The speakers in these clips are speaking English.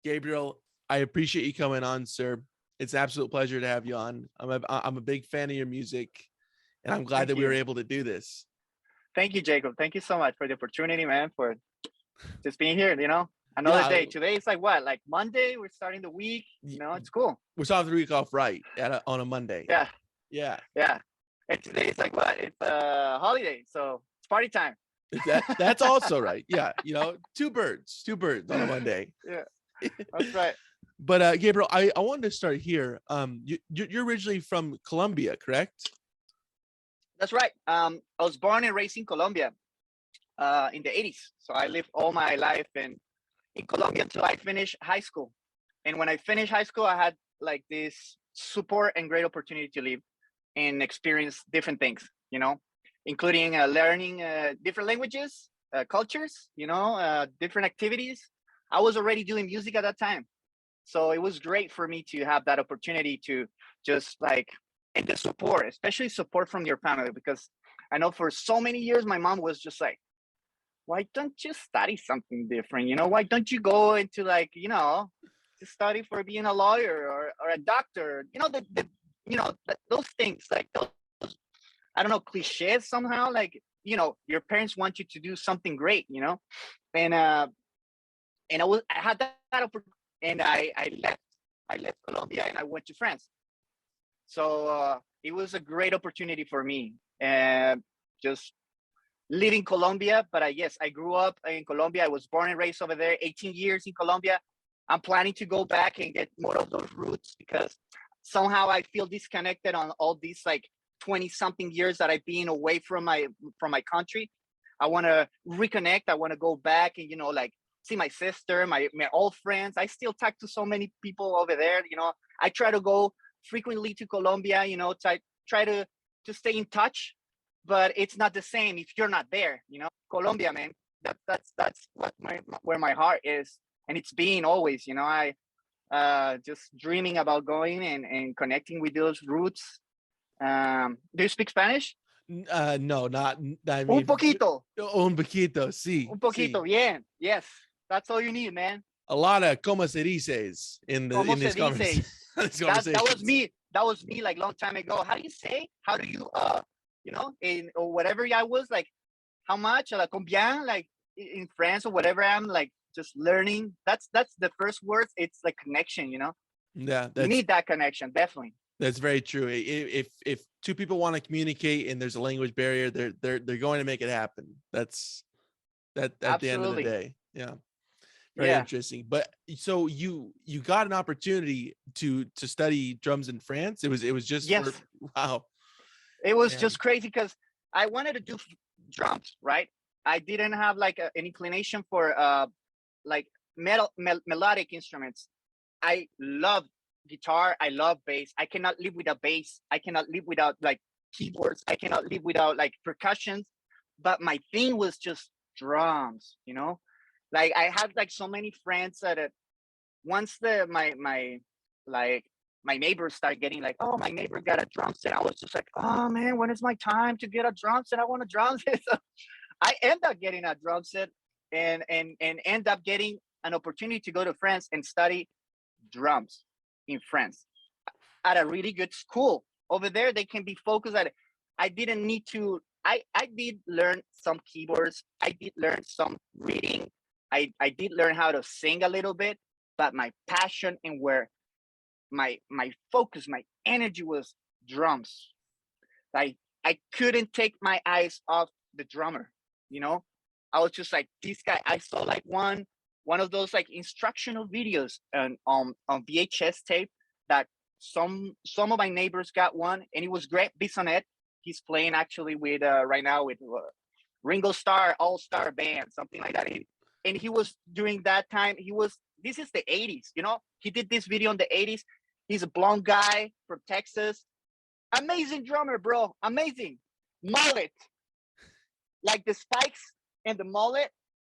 Gabriel, I appreciate you coming on, sir. It's an absolute pleasure to have you on. I'm a big fan of your music, and I'm glad Thank that we were you. able to do this. Thank you, Jacob. Thank you so much for the opportunity, man, for just being here, another Yeah, day. Today is like what? Like Monday, we're starting the week, it's cool. we're starting the week off right on a Monday. Yeah, Yeah, yeah. And today is like what? It's a holiday, so it's party time. that's also right. Yeah, two birds on a Monday. Yeah, that's right. But Gabriel, I wanted to start here. You're originally from Colombia, correct? That's right. I was born and raised in Colombia, in the 80s. So I lived all my life in Colombia until I finished high school. And when I finished high school, I had like this support and great opportunity to live and experience different things, including learning different languages, cultures, different activities. I was already doing music at that time. So it was great for me to have that opportunity to just like, and the support, especially support from your family, because I know for so many years, my mom was just like, why don't you study something different? Why don't you go into like, to study for being a lawyer or a doctor? Those things, like those, I don't know, cliches somehow, like, your parents want you to do something great, and I had that opportunity, and I left Colombia and I went to France. So it was a great opportunity for me, and just living Colombia. But yes, I grew up in Colombia. I was born and raised over there, 18 years in Colombia. I'm planning to go back and get more of those roots, because somehow I feel disconnected on all these like 20 something years that I've been away from my country. I want to reconnect. I want to go back and, like see my sister, my old friends. I still talk to so many people over there. I try to go frequently to Colombia, try to stay in touch, but it's not the same if you're not there. Colombia, man, that's what where my heart is, and it's been always. I just dreaming about going and connecting with those roots. Do you speak Spanish? No, not. I Un mean, poquito. un poquito, sí, Un sí. poquito, bien. Yes, that's all you need, man. A lot of como se dices Como in se these dice? these That was conversations. me. That was me like long time ago. How do you say? How do you in or whatever I was like, how much? Like combien? Like in France or whatever, I'm like just learning. That's the first words. It's like connection. Yeah, You need that connection, definitely. that's very true. If two people want to communicate and there's a language barrier, they're going to make it happen. That's that at the end of the Absolutely. day. Yeah. Very Yeah. interesting. But so you got an opportunity to study drums in France. It was just Yes. for wow. It was Man. just crazy because I wanted to do drums, right? I didn't have like an inclination for like melodic instruments. I love guitar. I love bass. I cannot live without bass. I cannot live without like keyboards. I cannot live without like percussions. But my thing was just drums. Like I had like so many friends that once like my neighbors started getting like, oh, my neighbor got a drum set. I was just like, oh man, when is my time to get a drum set? I want a drum set. So I end up getting a drum set and end up getting an opportunity to go to France and study drums in France at a really good school. Over there, they can be focused at it. I didn't need to. I did learn some keyboards. I did learn some reading. I did learn how to sing a little bit, but my passion and where my focus, my energy was drums. I couldn't take my eyes off the drummer. You know, I was just like this guy. I saw like one of those like instructional videos on VHS tape that some of my neighbors got one, and it was Greg Bisonet. He's playing actually with right now with Ringo Starr All Star Band, something like that. And he was during that time. This is the 80s, He did this video in the 80s. He's a blonde guy from Texas. Amazing drummer, bro. Amazing. Mullet. Like the spikes and the mullet.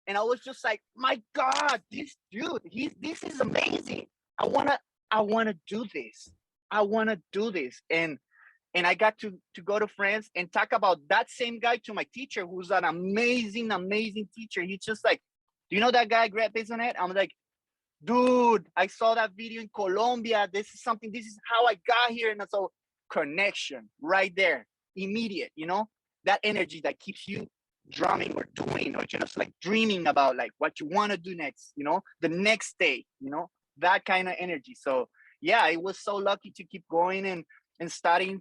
And I was just like, my God, this dude, this is amazing. I wanna do this. I wanna do this. And I got to go to France and talk about that same guy to my teacher, who's an amazing, amazing teacher. He's just like, do you know that guy, Greg Bisonet? I'm like, dude, I saw that video in Colombia. This is how I got here. And so connection right there, immediate, that energy that keeps you drumming or doing or just like dreaming about like what you want to do next, the next day, that kind of energy. So yeah, I was so lucky to keep going and studying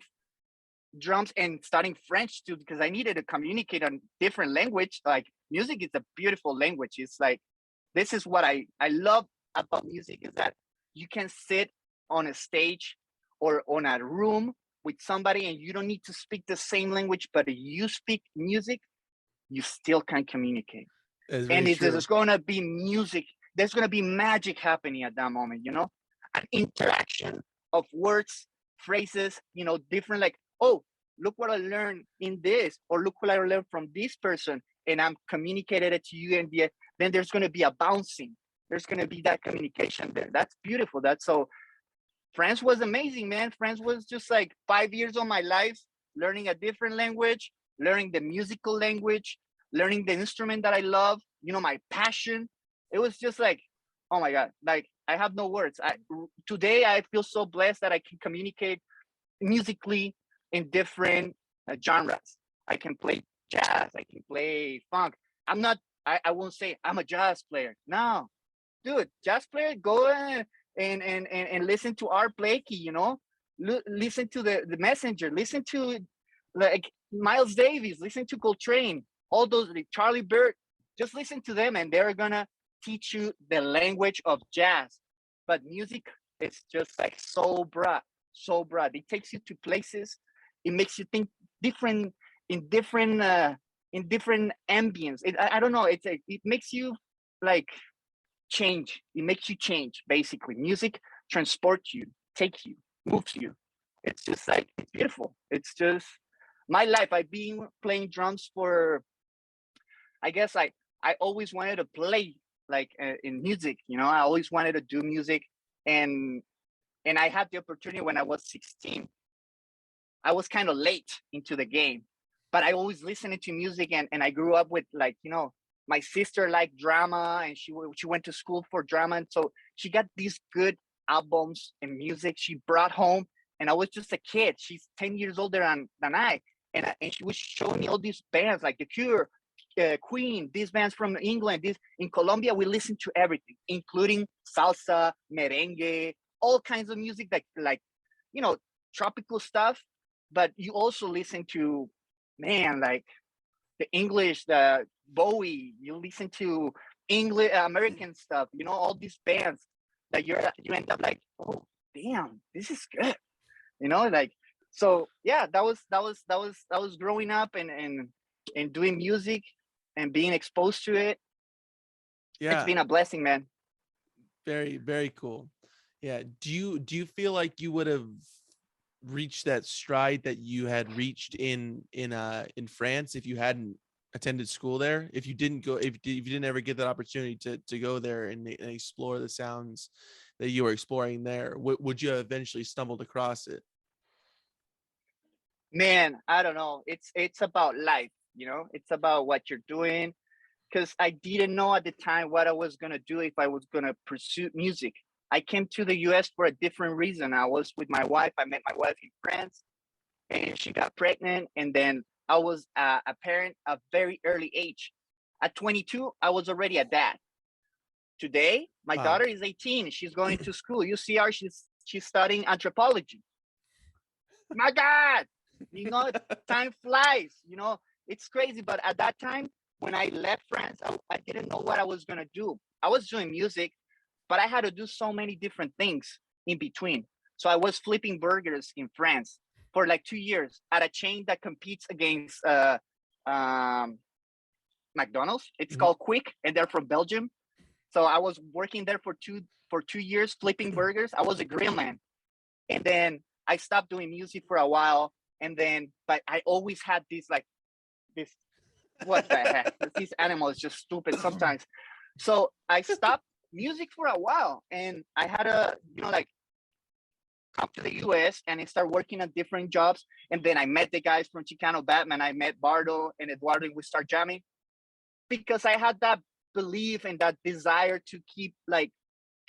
drums and studying French too, because I needed to communicate on different language. Like music is a beautiful language. It's like, this is what I love about music, is that you can sit on a stage or on a room with somebody and you don't need to speak the same language, but you speak music, you still can communicate. And there's going to be music, there's going to be magic happening at that moment, an interaction of words, phrases, different, like, oh, look what I learned in this, or look what I learned from this person, and I'm communicated it to you, and then there's going to be a bouncing. There's going to be that communication there. That's beautiful. That's so. France was amazing, man. France was just like 5 years of my life, learning a different language, learning the musical language, learning the instrument that I love, my passion. It was just like, oh my God, like I have no words. Today I feel so blessed that I can communicate musically in different genres. I can play jazz, I can play funk. I won't say I'm a jazz player. No, dude, jazz player, go and listen to Art Blakey, listen to the Messenger, listen to like Miles Davis, listen to Coltrane, all those, like Charlie Bird, just listen to them and they're gonna teach you the language of jazz. But music is just like so broad. It takes you to places. It makes you think different in different ambience. I don't know. It makes you like change. It makes you change. Basically, music transports you, takes you, moves you. It's just like, it's beautiful. It's just my life. I've been playing drums for, I guess I always wanted to play like in music. I always wanted to do music, and I had the opportunity when I was 16. I was kind of late into the game, but I always listened to music, and I grew up with, like, my sister liked drama, and she went to school for drama, and so she got these good albums and music she brought home, and I was just a kid. She's 10 years older than I, and she was showing me all these bands like The Cure, Queen, these bands from England. This in Colombia, we listen to everything, including salsa, merengue, all kinds of music, like tropical stuff. But you also listen to, man, like the English, the Bowie. You listen to English, American stuff. All these bands that you end up like, oh damn, this is good. Like, so yeah, that was growing up and doing music and being exposed to it. Yeah, it's been a blessing, man. very, very cool. Yeah. Do you feel like you would have reached that stride that you had reached in France if you hadn't attended school there? If you didn't go, if you didn't ever get that opportunity to go there and explore the sounds that you were exploring there, would you have eventually stumbled across it? Man, I don't know. It's about life, it's about what you're doing. Because I didn't know at the time what I was gonna do, if I was gonna pursue music. I came to the US for a different reason. I was with my wife. I met my wife in France, and she got pregnant. And then I was a parent at a very early age. At 22, I was already a dad. Today, my Wow. daughter is 18. She's going to school. You see her, she's studying anthropology. My God, time flies. It's crazy. But at that time, when I left France, I didn't know what I was gonna do. I was doing music, but I had to do so many different things in between. So I was flipping burgers in France for like 2 years at a chain that competes against McDonald's. It's called Quick, and they're from Belgium. So I was working there for 2 years flipping burgers. I was a grill man, and then I stopped doing music for a while. And then, but I always had this. What the heck? This animal is just stupid sometimes. So I stopped music for a while, and I had to, like, come to the US and I started working at different jobs. And then I met the guys from Chicano Batman. I met Bardo and Eduardo, and we start jamming because I had that belief and that desire to keep like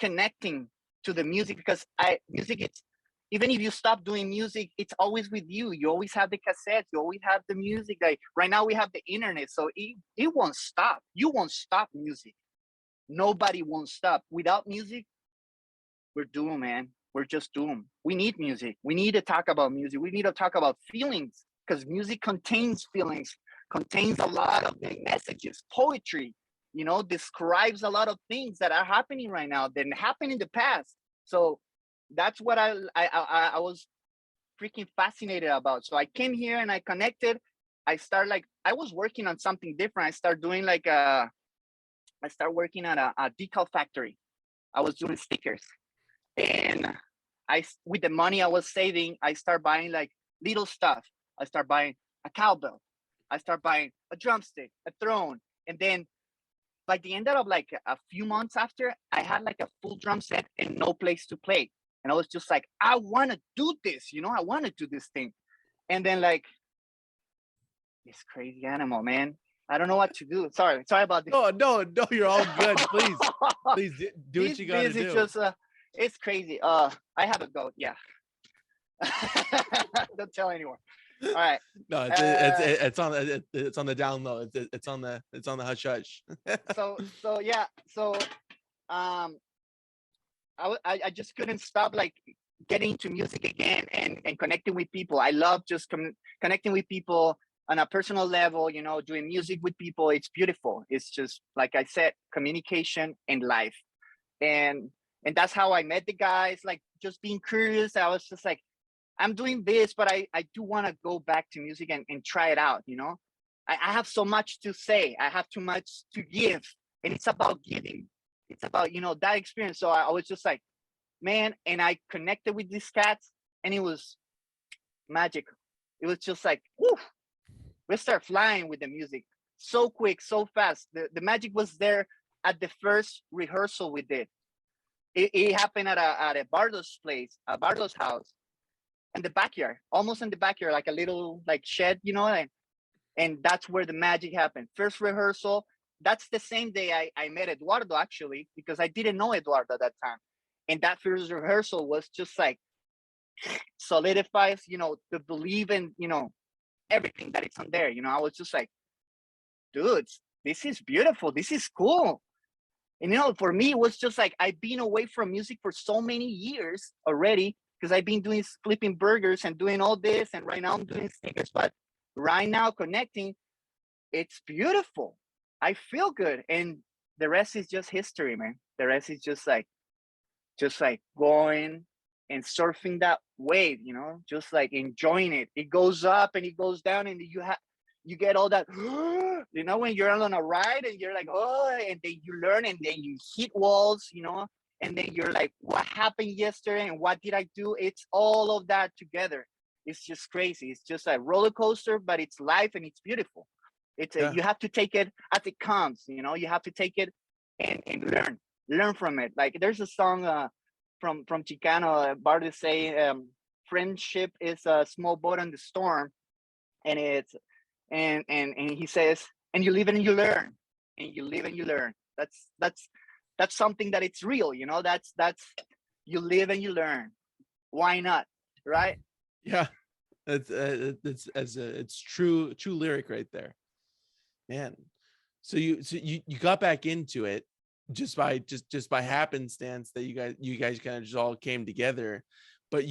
connecting to the music, because music, it's, even if you stop doing music, it's always with you. You always have the cassettes, you always have the music. Like right now we have the internet, so it won't stop. You won't stop music. Nobody won't stop. Without music, we're doomed, man. We're just doomed. We need music. We need to talk about music. We need to talk about feelings, because music contains feelings, contains a lot of the messages. Poetry, describes a lot of things that are happening right now that happened in the past. So that's what I was freaking fascinated about. So I came here and I connected. I was working on something different. I started working at a decal factory. I was doing stickers, and with the money I was saving, I start buying like little stuff. I start buying a cowbell. I start buying a drumstick, a throne, and then by the end of like a few months after, I had like a full drum set and no place to play. And I was just like, I want to do this, I want to do this thing. And then like, this crazy animal, man. I don't know what to do. Sorry about this. No, you're all good. Please do what you got to do. Is just, it's crazy. I have a goat. Yeah. Don't tell anyone. All right. No, it's on the down low. It's on the hush hush. so yeah. So I just couldn't stop like getting into music again and connecting with people. I love just connecting with people on a personal level, doing music with people. It's beautiful. It's just, like I said, communication and life. And that's how I met the guys, like just being curious. I was just like, I'm doing this, but I do want to go back to music and try it out. I have so much to say. I have too much to give, and it's about giving. It's about, that experience. So I was just like, man, and I connected with these cats, and it was magical. It was just like, woo, we start flying with the music so quick, so fast. The magic was there at the first rehearsal we did. It happened at a Bardo's place, a Bardo's house, in the backyard, almost in the backyard, like a little like shed, and that's where the magic happened. First rehearsal. That's the same day I met Eduardo, actually, because I didn't know Eduardo at that time. And that first rehearsal was just like solidifies, the belief in, everything that it's on there. I was just like, dudes, this is beautiful. This is cool. And, for me, it was just like, I've been away from music for so many years already, because I've been doing flipping burgers and doing all this. And right now I'm doing stickers. But right now, connecting, it's beautiful. I feel good. And the rest is just history, man. The rest is just like going and surfing that wave, just like enjoying it. It goes up and it goes down, and you get all that, when you're on a ride and you're like, oh, and then you learn, and then you hit walls, and then you're like, what happened yesterday and what did I do? It's all of that together. It's just crazy. It's just a roller coaster, but it's life and it's beautiful. It's you have to take it as it comes, you have to take it and learn from it. Like there's a song from Chicano, Bardo say, friendship is a small boat on the storm, and it's and he says, and you live and you learn, and you live and you learn. That's something that it's real, that's you live and you learn. Why not, right? Yeah, it's true lyric right there, man. So you got back into it just by happenstance, that you guys kind of just all came together. But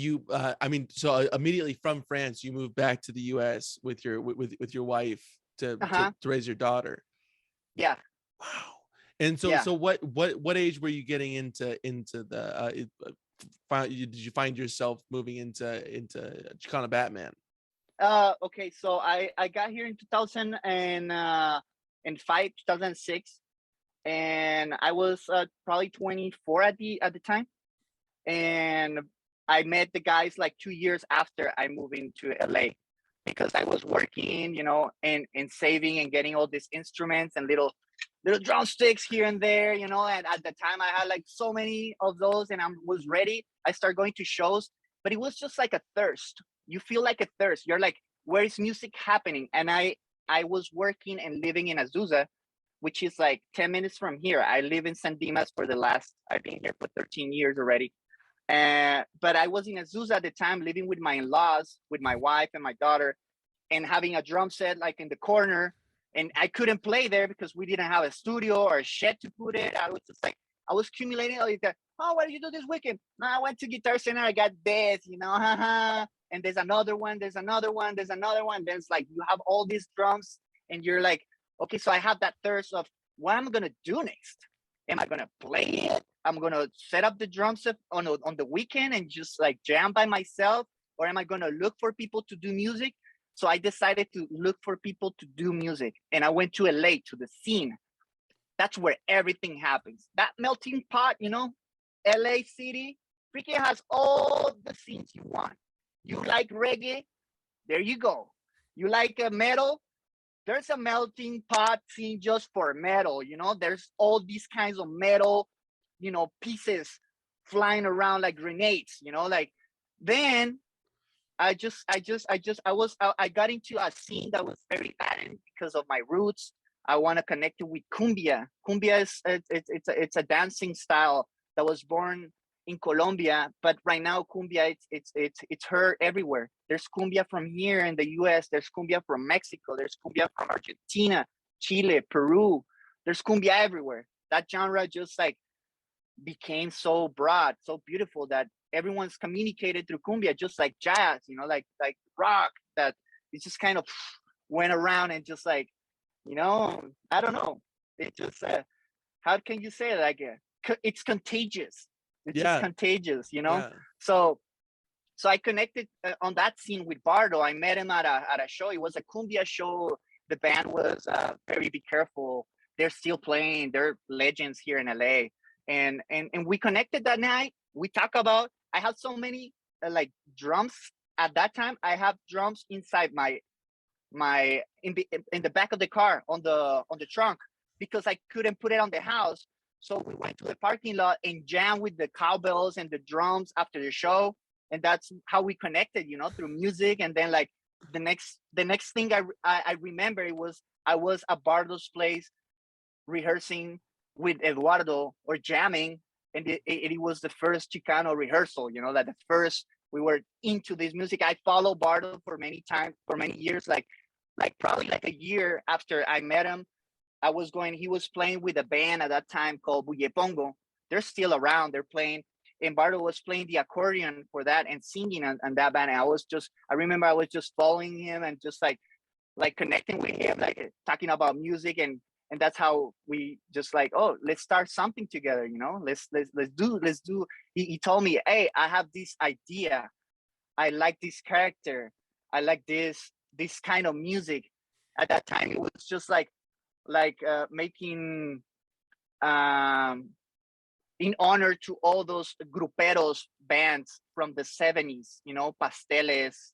so immediately from France, you moved back to the US with your wife to raise your daughter. Yeah. Wow. And so what age were you getting into the did you find yourself moving into Chicano Batman? Okay, so I got here in 2005, 2006, and I was probably 24 at the time, and I met the guys like 2 years after I moved into LA, because I was working, and saving and getting all these instruments and little drumsticks here and there, and at the time I had like so many of those, and I was ready. I started going to shows, but it was just like a thirst. You feel like a thirst. You're like, where is music happening? And I was working and living in Azusa, which is like 10 minutes from here. I live in San Dimas I've been here for 13 years already. But I was in Azusa at the time, living with my in-laws, with my wife and my daughter, and having a drum set like in the corner. And I couldn't play there because we didn't have a studio or a shed to put it. I was just like, I was accumulating all these guys. Oh, what did you do this weekend? No, I went to Guitar Center. I got this, and there's another one. There's another one. There's another one. Then it's like you have all these drums, and you're like, okay, so I have that thirst of what am I gonna do next? Am I gonna play it? I'm gonna set up the drum set on the weekend and just like jam by myself, or am I gonna look for people to do music? So I decided to look for people to do music, and I went to LA to the scene. That's where everything happens. That melting pot, LA City, freaking has all the scenes you want. You like reggae? There you go. You like metal? There's a melting pot scene just for metal. There's all these kinds of metal, pieces flying around like grenades. Like then I got into a scene that was very Latin because of my roots. I want to connect it with cumbia. Cumbia is it's a dancing style that was born in Colombia, but right now cumbia it's heard everywhere. There's cumbia from here in the U.S. There's cumbia from Mexico. There's cumbia from Argentina, Chile, Peru. There's cumbia everywhere. That genre just like became so broad, so beautiful that everyone's communicated through cumbia, just like jazz, like rock. That it just kind of went around and just like, I don't know. It just how can you say it? Like it's contagious. It's just Yeah. contagious, Yeah. So I connected on that scene with Bardo. I met him at a show. It was a cumbia show. The band was Very Be Careful. They're still playing. They're legends here in LA. And we connected that night. We talk about. I have so many like drums at that time. I have drums inside my in the back of the car on the trunk because I couldn't put it on the house. So we went to the parking lot and jammed with the cowbells and the drums after the show, and that's how we connected, through music. And then like the next thing I remember, I was at Bardo's place rehearsing with Eduardo or jamming, and it was the first Chicano rehearsal. Like the first we were into this music. I followed Bardo for many years, like probably like a year after I met him. He was playing with a band at that time called Buyepongo. They're still around. They're playing. And Bardo was playing the accordion for that and singing on that band. And I remember I was just following him and just like connecting with him, like talking about music. And that's how we just like, oh, let's start something together. Let's do. He told me, hey, I have this idea. I like this character. I like this kind of music. At that time, it was just like making in honor to all those gruperos bands from the 70s, Pasteles,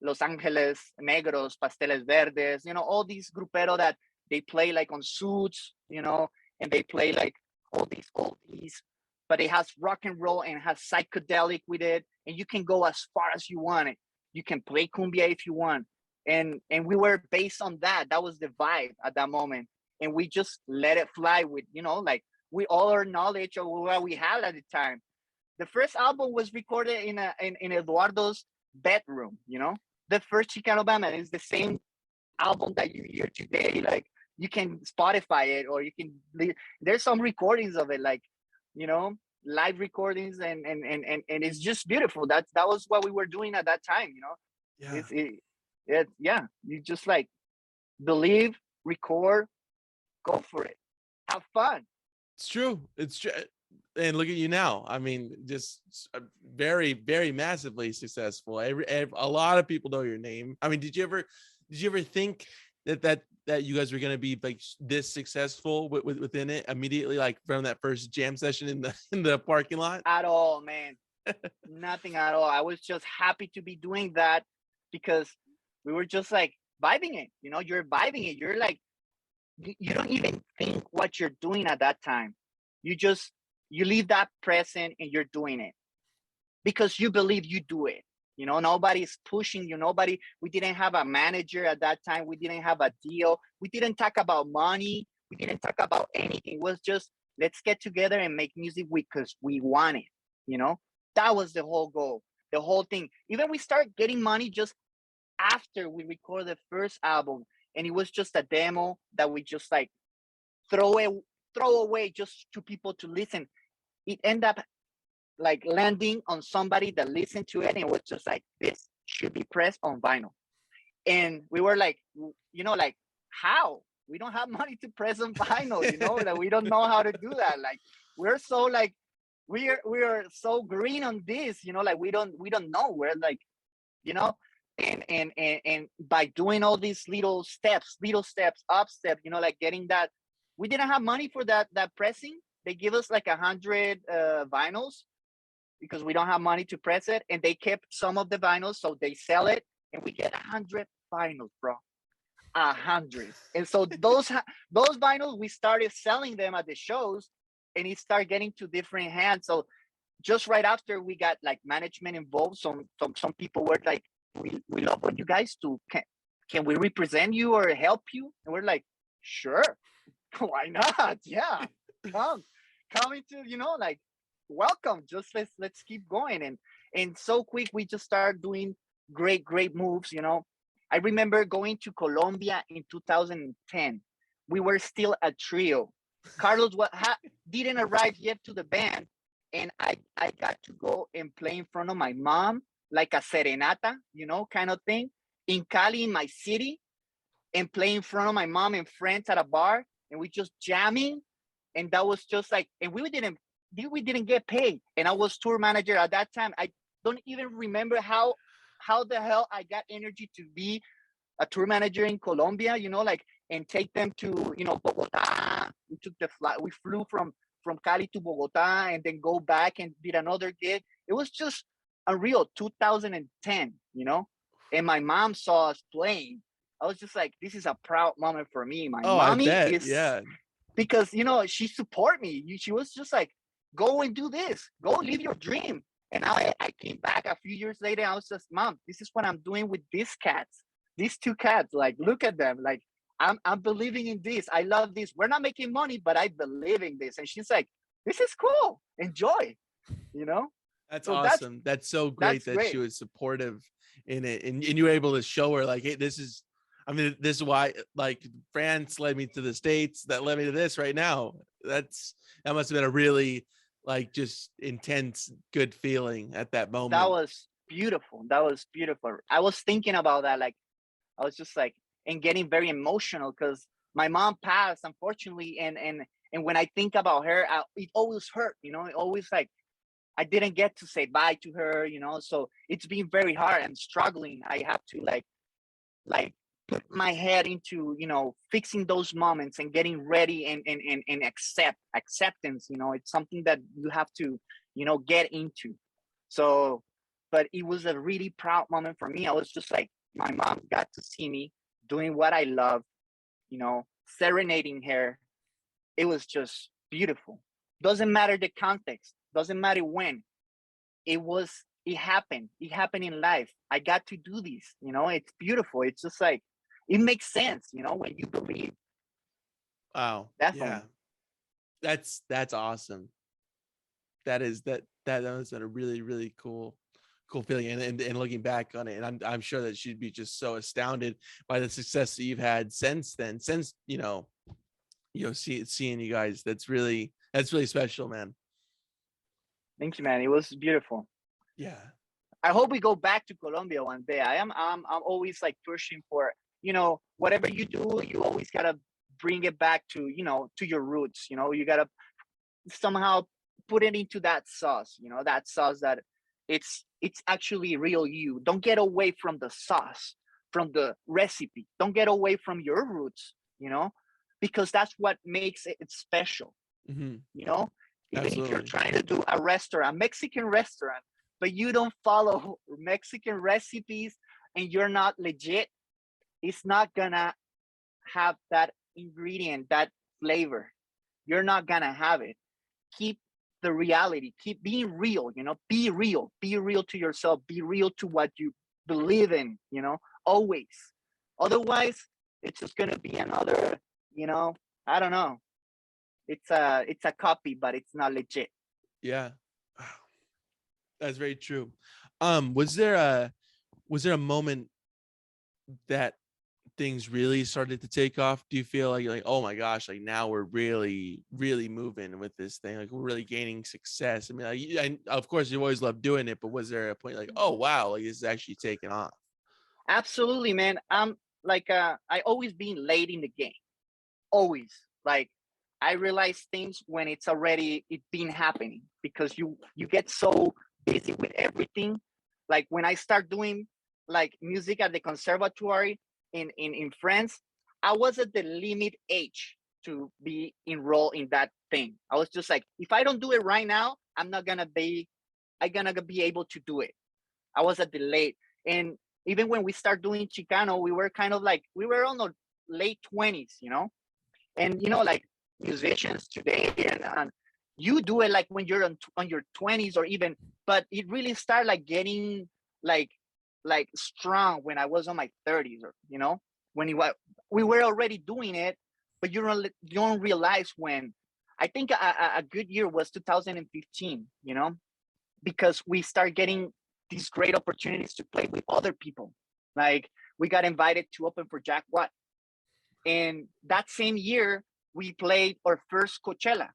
Los Angeles Negros, Pasteles Verdes, all these grupero that they play like on suits, and they play like all these oldies, but it has rock and roll and has psychedelic with it, and you can go as far as you want it. You can play cumbia if you want. And we were based on that. That was the vibe at that moment. And we just let it fly with, like with all our knowledge of what we had at the time. The first album was recorded in Eduardo's bedroom, The first Chicano Batman is the same album that you hear today. Like you can Spotify it, or you can, there's some recordings of it, like, live recordings, and it's just beautiful. That was what we were doing at that time, Yeah. Yeah, you just like believe, record, go for it, have fun. It's true. It's true. And look at you now. I mean, just very, very massively successful. A lot of people know your name. I mean, did you ever think that you guys were going to be like this successful within it immediately, like from that first jam session in the parking lot? At all, man. Nothing at all. I was just happy to be doing that because we were just like vibing it. You're vibing it. You're like, you don't even think what you're doing at that time. You leave that present and you're doing it because you believe you do it. Nobody's pushing you. We didn't have a manager at that time. We didn't have a deal. We didn't talk about money. We didn't talk about anything. It was just, let's get together and make music because we want it, you know? That was the whole goal, the whole thing. Even we start getting money just after we record the first album, and it was just a demo that we just like throw away just to people to listen. It ended up like landing on somebody that listened to it, and it was just like, this should be pressed on vinyl. And we were like, you know, like, how? We don't have money to press on vinyl, you know, that we don't know how to do that. Like, we're so like, we are so green on this, you know, like we don't know. We're like, you know, and by doing all these little steps, up step, you know, like getting that, we didn't have money for that pressing. They give us like 100 vinyls because we don't have money to press it, and they kept some of the vinyls, so they sell it, and we get 100 vinyls, bro. 100. And so those vinyls, we started selling them at the shows, and it started getting to different hands. So just right after we got like management involved, some people were like, we love what you guys do. Can we represent you or help you? And we're like, sure, why not? Yeah, come into, you know, like, welcome. Just let's keep going. And so quick, we just started doing great moves, you know. I remember going to Colombia in 2010. We were still a trio. Carlos didn't arrive yet to the band, and I got to go and play in front of my mom, like a serenata, you know, kind of thing, in Cali, in my city, and play in front of my mom and friends at a bar, and we just jamming, and that was just like, and we didn't get paid, and I was tour manager at that time. I don't even remember how the hell I got energy to be a tour manager in Colombia, you know, like, and take them to, you know, Bogota. We took the flight. We flew from Cali to Bogota and then go back and did another gig. It was just unreal. 2010, you know, and my mom saw us playing. I was just like, this is a proud moment for me. My Oh, I mommy bet. is, Yeah. because, you know, she support me. She was just like, go and do this. Go live your dream. And I came back a few years later. I was just, Mom, this is what I'm doing with these cats. These two cats, like, look at them. Like, I'm believing in this. I love this. We're not making money, but I believe in this. And she's like, this is cool. Enjoy, you know? That's So awesome. That's so great that's that she great. was supportive in it, and you were able to show her like, hey, this is, I mean, this is why, like, France led me to the States, that led me to this right now. That must have been a really, like, just intense, good feeling at that moment. That was beautiful. That was beautiful. I was thinking about that. Like, I was just like, and getting very emotional because my mom passed, unfortunately. And when I think about her, it always hurt, you know, it always like, I didn't get to say bye to her, you know, so it's been very hard and struggling. I have to like put my head into, you know, fixing those moments and getting ready and acceptance, you know, it's something that you have to, you know, get into. So, but it was a really proud moment for me. I was just like, my mom got to see me doing what I love, you know, serenading her. It was just beautiful. Doesn't matter the context, doesn't matter when. It happened. It happened in life. I got to do this, you know, it's beautiful. It's just like, it makes sense, you know, when you believe. Wow. Definitely. Yeah. That's awesome. That was been a really cool feeling, and looking back on it, and I'm sure that she'd be just so astounded by the success that you've had since then, since seeing you guys. That's really special, man. Thank you, man. It was beautiful. Yeah. I hope we go back to Colombia one day. I'm always like pushing for, you know, whatever you do, you always gotta bring it back to, you know, to your roots. You know, you gotta somehow put it into that sauce, you know, that sauce that it's actually real you. Don't get away from the sauce, from the recipe. Don't get away from your roots, you know, because that's what makes it special. Mm-hmm. You know, even if you're Absolutely. trying to do a Mexican restaurant, but you don't follow Mexican recipes and you're not legit, it's not gonna have that ingredient, that flavor. You're not gonna have it. Keep the reality, keep being real, you know, be real to yourself, be real to what you believe in, you know, always. Otherwise, it's just gonna be another, you know, I don't know. It's a copy, but it's not legit. Yeah. That's very true. Was there a moment that things really started to take off? Do you feel like, oh my gosh, like now we're really, really moving with this thing? Like we're really gaining success. I mean, and of course you always love doing it, but was there a point like, oh wow, like this is actually taking off? Absolutely, man. I'm like I always been late in the game. Always. Like I realize things when it's been happening because you get so busy with everything. Like when I start doing like music at the conservatory in France, I was at the limit age to be enrolled in that thing. I was just like, if I don't do it right now, I'm gonna be able to do it. I was at the late. And even when we start doing Chicano, we were kind of like we were on the late 20s, and like musicians today, and you do it like when you're on your 20s or even, but it really started like getting like strong when I was on my 30s, or when we were already doing it, but you don't realize when. I think a good year was 2015, because we start getting these great opportunities to play with other people. Like we got invited to open for Jack Watt, and that same year we played our first Coachella.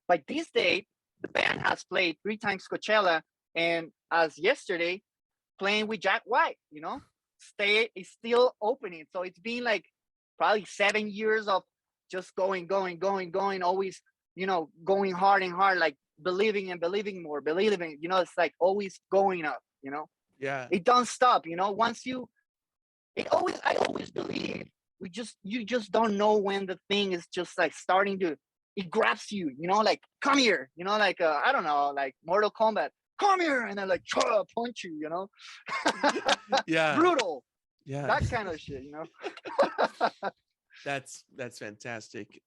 By this date, the band has played 3 times Coachella, and as yesterday, playing with Jack White. Stay is still opening. So it's been like probably 7 years of just going, going, going, going, always, going hard and hard, like believing and believing more, believing. It's like always going up. Yeah. It don't stop. Once you, I always believe you just don't know when the thing is just like starting to, it grabs you, like come here, like I don't know, like Mortal Kombat, come here, and then like punch you, Yeah. brutal, Yeah. that kind of shit, That's fantastic.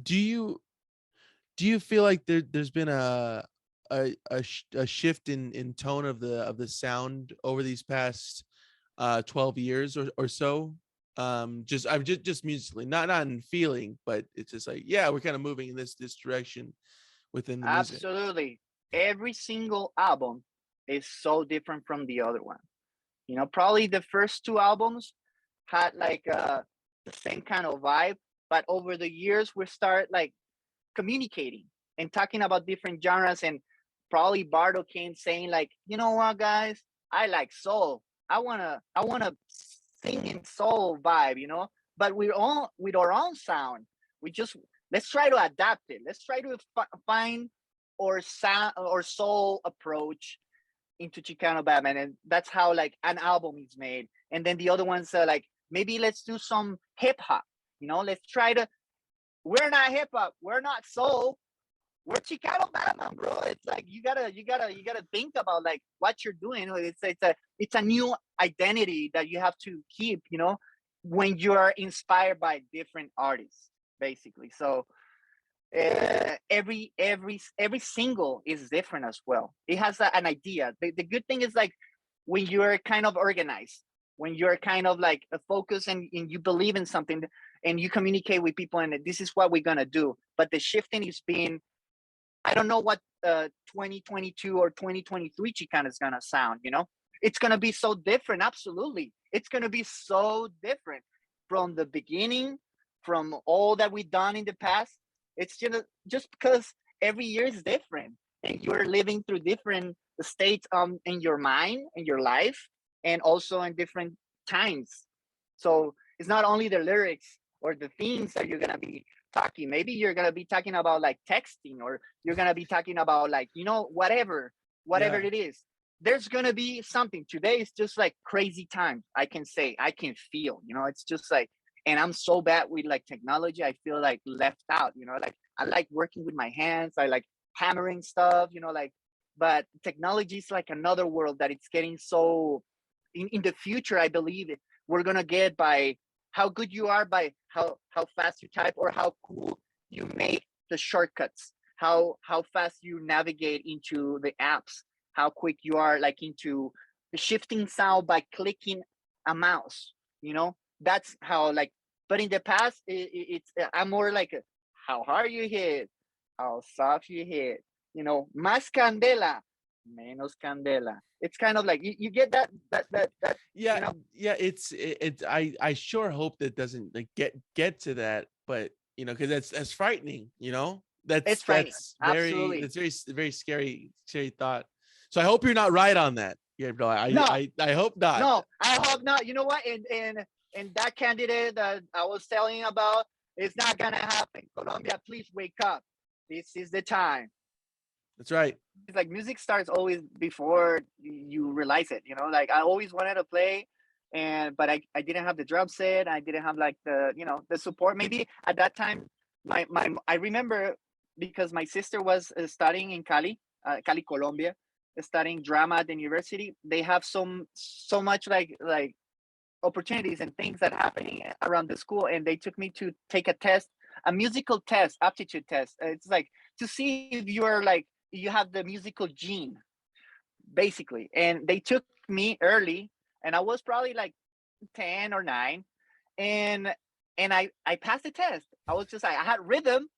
Do you feel like there's been a shift in tone of the sound over these past 12 years or so? Just musically, not in feeling, but it's just like, yeah, we're kind of moving in this direction within the music. Absolutely. Every single album is so different from the other one. Probably the first 2 albums had like the same kind of vibe, but over the years we start like communicating and talking about different genres, and probably Bardo came saying like, you know what, guys, I like soul. I wanna sing in soul vibe, but we're all with our own sound. We just let's try to adapt it. Let's try to find our sound or soul approach into Chicano Batman, and that's how like an album is made. And then the other ones are like, maybe let's do some hip hop. Let's try to. We're not hip hop. We're not soul. We're Chicano Batman, bro. It's like you gotta think about like what you're doing. It's a new identity that you have to keep. When you are inspired by different artists, basically. So every single is different as well. It has an idea. The good thing is like when you're kind of organized, when you're kind of like a focus, and you believe in something, and you communicate with people, and this is what we're gonna do. But the shifting is being, I don't know what 2022 or 2023 Chicana is gonna sound. It's gonna be so different. Absolutely, it's gonna be so different from the beginning, from all that we've done in the past. It's just because every year is different, and you're living through different states in your mind, in your life, and also in different times. So it's not only the lyrics or the themes that you're gonna be talking. Maybe you're gonna be talking about like texting, or you're gonna be talking about like whatever Yeah. it is. There's gonna be something. Today is just like crazy times. I can say, I can feel. It's just like, and I'm so bad with like technology. I feel like left out. Like I like working with my hands. I like hammering stuff. Like, but technology is like another world that it's getting so. In the future, I believe we're gonna get by how good you are, by how fast you type, or how cool you make the shortcuts, how fast you navigate into the apps, how quick you are like into the shifting sound by clicking a mouse. That's how like But in the past, it's I'm more like how hard you hit, how soft you hit. Más candela, menos candela. It's kind of like you get that. Yeah, yeah, it's I sure hope that doesn't like get to that, but because that's frightening, It's that's frightening. Absolutely. that's very scary thought. So I hope you're not right on that. Yeah, bro. No, I hope not. no, I hope not. You know what? And that candidate that I was telling you about, it's not gonna happen. Colombia, please wake up. This is the time. That's right. It's like music starts always before you realize it. Like I always wanted to play, but I didn't have the drum set. I didn't have like the support. Maybe at that time, my I remember because my sister was studying in Cali, Colombia, studying drama at the university. They have so much like opportunities and things that happening around the school, and they took me to take a test, a musical test, aptitude test. It's like to see if you have the musical gene, basically. And they took me early, and I was probably like 10 or 9, and I passed the test. I was just like, I had rhythm,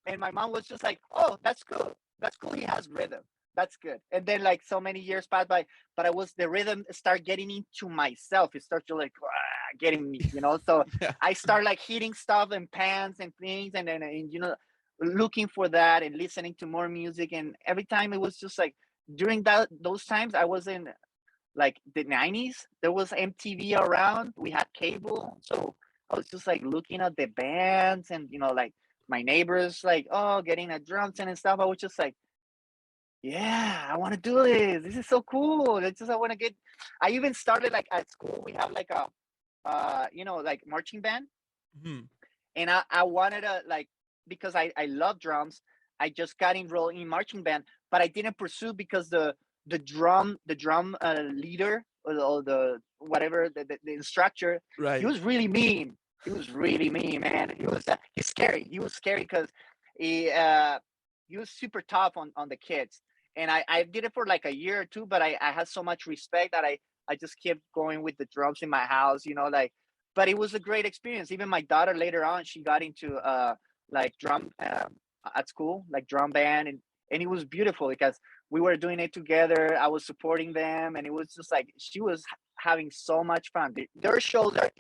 and my mom was just like, oh, that's cool, he has rhythm, that's good. And then like so many years passed by, but the rhythm start getting into myself. It starts to like getting me, so Yeah. I start like hitting stuff and pans and things, and then looking for that and listening to more music. And every time it was just like during those times I was in like the 90s. There was MTV around, we had cable, so I was just like looking at the bands, and like my neighbors like, oh, getting a drum set and stuff. I was just like, yeah, I want to do this. This is so cool. It's just I want to get. I even started like at school. We have like a, like marching band, Mhm. and I wanted to like, because I love drums. I just got enrolled in marching band, but I didn't pursue because the drum leader, or the whatever the instructor, he Right. was really mean. He was really mean, man. He's scary. He was scary because he he was super tough on the kids. And I did it for like a year or two, but I had so much respect that I just kept going with the drums in my house, like. But it was a great experience. Even my daughter later on, she got into like drum at school, like drum band, and it was beautiful because we were doing it together. I was supporting them, and it was just like she was having so much fun. Their shows are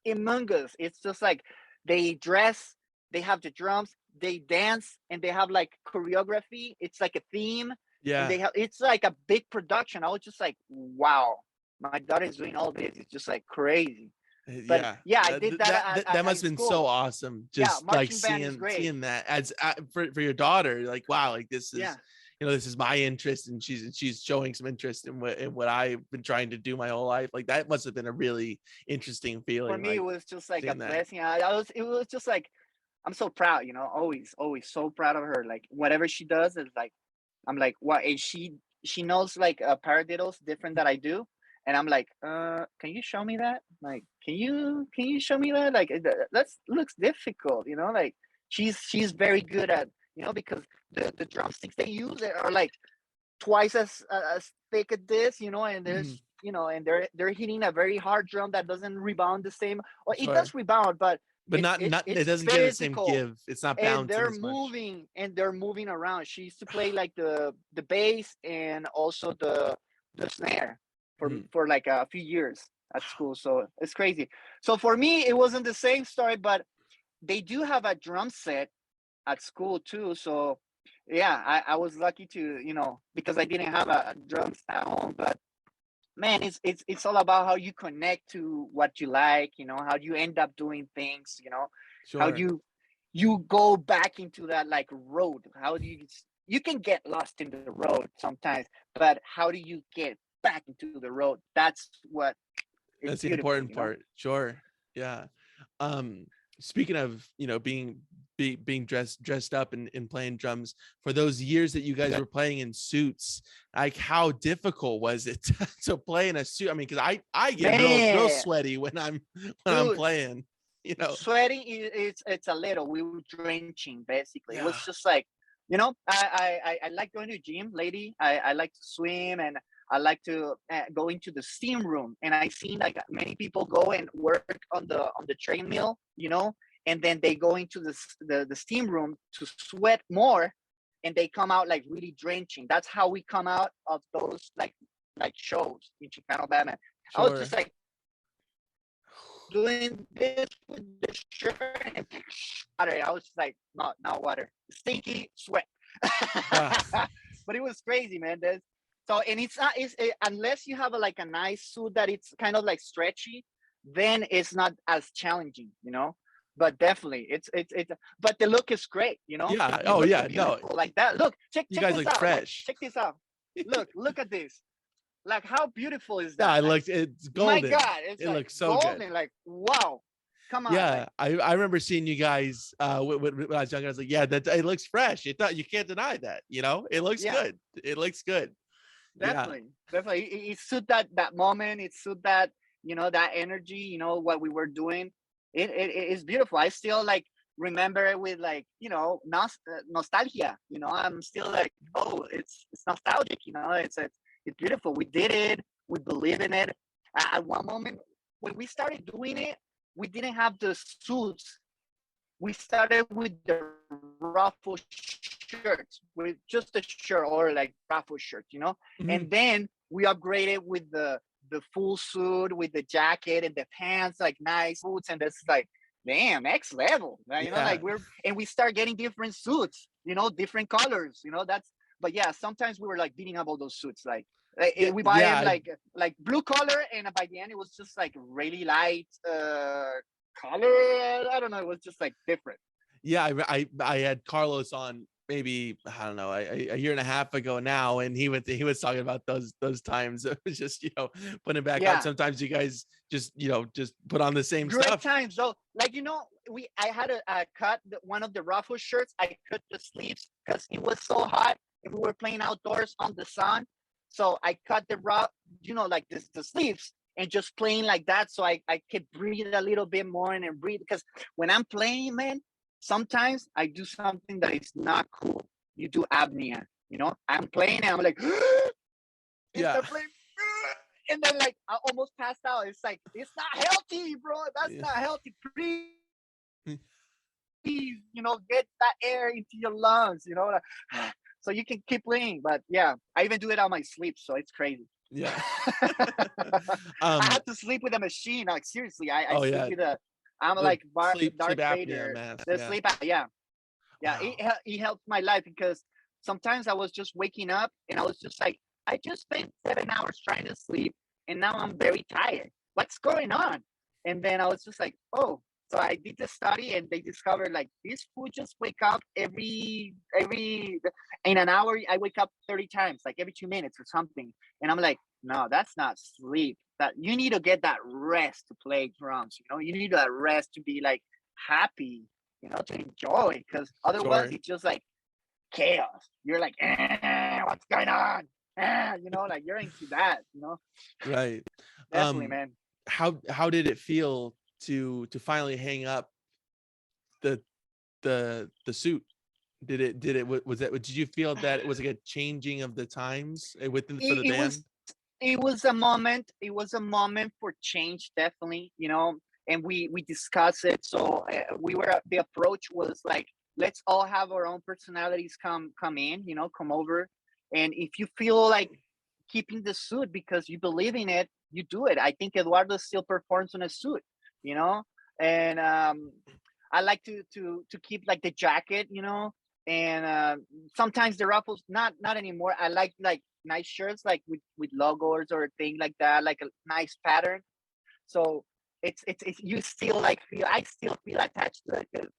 humongous. It's just like they dress, they have the drums, they dance, and they have like choreography. It's like a theme, and Yeah. it's like a big production. I was just like, wow, my daughter is doing all this. It's just like crazy. But Yeah. yeah, I That did that that at must have been so school. awesome. Yeah, Just like marching band is great. seeing that as for your daughter, like wow, like this Yeah, is this is my interest, and she's showing some interest in what I've been trying to do my whole life. Like that must have been a really interesting for feeling, me, it like was just like a seeing that. blessing. It was just like, I'm so proud, always so proud of her. Like whatever she does is like, I'm like, what? And she knows like paradiddles different that I do, and I'm like, can you show me that? Like, can you show me that? Like, that looks difficult, Like, she's very good at, because the drumsticks they use are like twice as thick as this, and Mhm. and they're hitting a very hard drum that doesn't rebound the same. Well, it Sure. does rebound, but But not it it's doesn't give the same physical, give. It's not and bouncing they're as much. moving and they're moving around. She used to play like the bass and also the snare Mhm. for like a few years at school. So it's crazy. So for me, it wasn't the same story, but they do have a drum set at school too. So yeah, I was lucky to, because I didn't have a drums at home. But man, it's all about how you connect to what you like, how you end up doing things, how Sure. you go back into that like road. How do you can get lost in the road sometimes, but how do you get back into the road? That's what is That's the beautiful, important part. Sure. Yeah. Um, speaking of, being dressed up and playing drums for those years that you guys were playing in suits, like how difficult was it to play in a suit? I mean, because I get real man, sweaty when I'm dude. playing, Sweating it's a little. We were drenching basically. It was Yeah. just like, I like going to the gym, lady. I like to swim, and I like to go into the steam room, and I seen like many people go and work on the treadmill, and then they go into the steam room to sweat more, and they come out like really drenching. That's how we come out of those like shows in Chicano Batman. I was Sure. just like doing this with the shirt and water. I was just like, not water, stinky sweat. Ah, But it was crazy, man. So, and it's not, unless you have a nice suit that it's kind of like stretchy, then it's not as challenging, But definitely, it's. But the look is great, yeah. You Oh look yeah. No, beautiful like that. Look, check you guys this look out. fresh. Check this out. Look at this. Like, how beautiful is Yeah, that? Like, it's my golden. God, it's It like looks so good. golden. Like, wow. Come on, Yeah, like, I remember seeing you guys when I was younger. I was like, yeah, that it looks fresh. You can't deny that. It looks yeah. good. It looks good. Yeah, Definitely. It suit that moment. It suit that that energy. What we were doing. It is beautiful. I still like remember it with like nostalgia. I'm still like, oh, it's nostalgic. It's beautiful. We did it. We believe in it. At one moment when we started doing it, we didn't have the suits. We started with the ruffle shirts, with just a shirt or like ruffle shirt, Mhm. and then we upgraded with the full suit with the jacket and the pants, like nice boots, and it's like, damn, next level. Yeah, Like we start getting different suits, different colors, that's. But yeah, sometimes we were like beating up all those suits, like yeah, we buy them yeah. like blue color, and by the end it was just like really light color. I don't know. It was just like different. Yeah, I had Carlos on maybe, I don't know, a year and a half ago now, and he was talking about those times. It was just putting it back on. Yeah, Sometimes you guys just put on the same great stuff. times. So like I had a cut one of the ruffle shirts. I cut the sleeves because it was so hot, and we were playing outdoors on the sun. So I cut like this the sleeves, and just playing like that, so I could breathe a little bit more and breathe. Because when I'm playing, man, sometimes I do something that is not cool. You do apnea. I'm playing and I'm like, and Yeah, start playing, and then like I almost passed out. It's like, it's not healthy, bro. That's yeah. not healthy. Please, get that air into your lungs. So you can keep playing. But yeah, I even do it on my sleep, so it's crazy. Yeah. I um. have to sleep with a machine. Like, seriously, I Oh sleep yeah. with I'm The like sleep Darth apnea Vader. mask. The Yeah. sleep, yeah, yeah. Wow. It helped my life, because sometimes I was just waking up and I was just like, I just spent 7 hours trying to sleep, and now I'm very tired. What's going on? And then I was just like, oh. So I did the study, and they discovered like these food just wake up every in an hour. I wake up 30 times, like every 2 minutes or something. And I'm like, no, that's not sleep. That you need to get that rest to play drums. You need that rest to be like happy, to enjoy. Because otherwise, Sure. it's just like chaos. You're like, what's going on? Like you're into that. Right. Definitely, Um. man. How did it feel to finally hang up the the suit? Did you feel that it was like a changing of the times within for the It band? was it was a moment. It was a moment for change, definitely. And we discussed it. So we were the approach was like, let's all have our own personalities come in. Come over, and if you feel like keeping the suit because you believe in it, you do it. I think Eduardo still performs in a suit. You know, and I like to keep like the jacket. And sometimes the ruffles, not anymore. I like nice shirts, like with logos or a thing like that, like a nice pattern. So it's you still like feel. I still feel attached to it, 'cause,